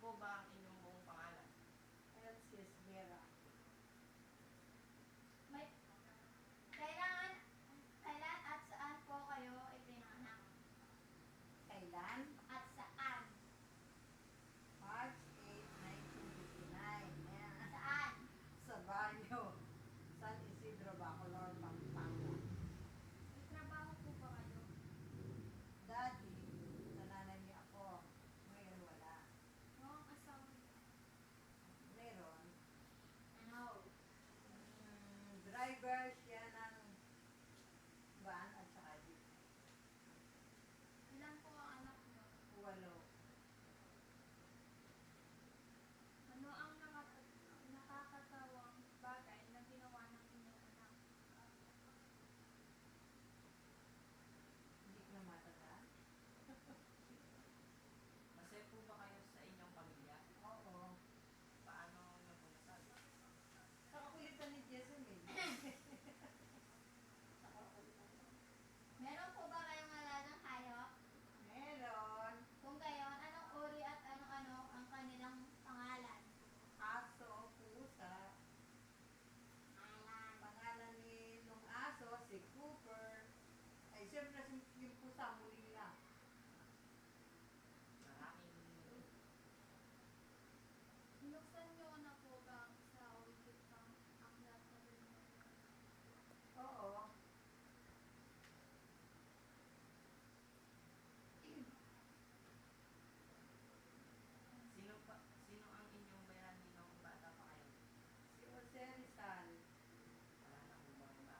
po ba ang inyong buong pangalan? Elsies Vera. May, kailan at saan po kayo ipinanganak? Kailan? At saan? March 8, 1959. Ayan. Saan? Sa Barrio San Isidro, Bacolor, Pampanga. May trabaho po ba kayo? Dati, nananay niya ako. Ngayon wala. Ang asawa niyo? Meron. Ano? Driver siya ng van at saka jeep. Ilan po ang anak niyo? 8. Ano ang nakakatawang bagay na ginawa ng inyong anak? Hindi ko na matandaan. Masaya po ba kayo sa inyong pamilya? Oo. Paano nyo po nasabi? Kakakulitan ni Jessamine. Meron po ba kayong alagang hayop? Meron. Kung gayon, anong uri at ano-ano ang kanilang pangalan? Aso, pusa. Alan. Pangalan ni nung aso, si Cooper. Ay, siyempre, yung pusa muli lang. Maraming Binuksan niyo na po ba sa audit pang aklat na rin? Oo. Sino ang inyong bayani nung bata pa kayo? Si Jose Rizal. Wala na po bang iba?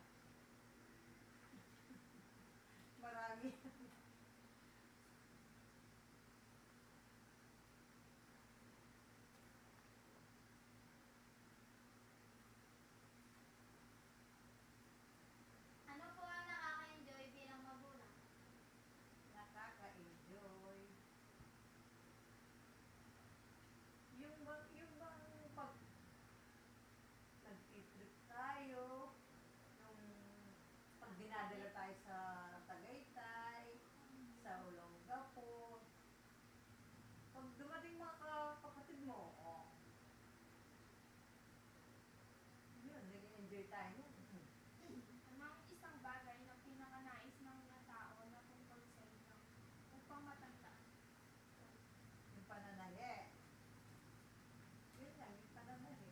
Marami. Ano po ang nakaka-enjoy bilang magulang? Nakaka-enjoy. Yung bang pag nag-trip tayo, yung pag dinadala tayo sa Tagaytay, sa Olongapo, pag dumating mga kapatid mo, oh, yun, nag-enjoy tayo. Ano ang isang bagay na pinakanais ng mga tao na tungkol sa inyo upang matandaan? Yung pananahe. Yun lang, yung pananahe.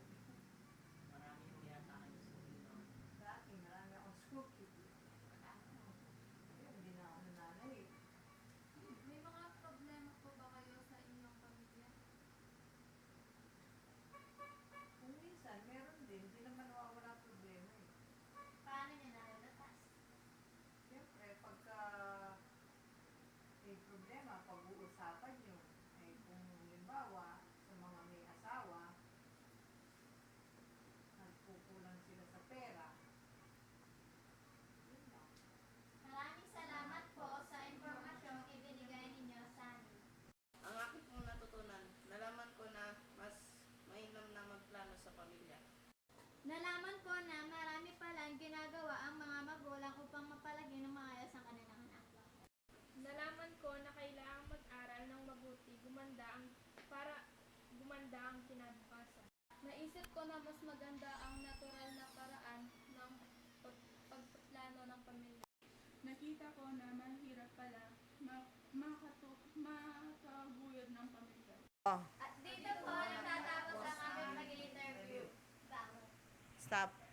Marami po yata kayo sa dito. Dati, marami akong spooky. Ayun, hindi na ako nananahe. May mga problema po ba kayo sa inyong pamilya? Kung minsan, meron din, hindi naman nawawala problema eh. Paano niyo nalalatas? Siyempre, pagka may problema, pag-uusapan nyo, ay kung halimbawa, sa mga may asawa, nagkukulang sila sa pera. Yun lang. Maraming salamat po sa impormasyong ibinigay ninyo sa amin. Ang akin pong natutunan, nalaman ko na mas mainam na magplano sa pamilya. Nalaman ko na marami palang ginagawa ang mga magulang upang mapalagi ng maayos ang kanilang anak. Nalaman ko na kailangang mag-aral ng mabuti, para gumanda ang kinabukasan. Naisip ko na mas maganda ang natural na paraan ng pagpaplano ng pamilya. Nakita ko na mahirap pala makataguyod ng pamilya. At dito po natatapos ang aming pag-interview. Bango. Stop.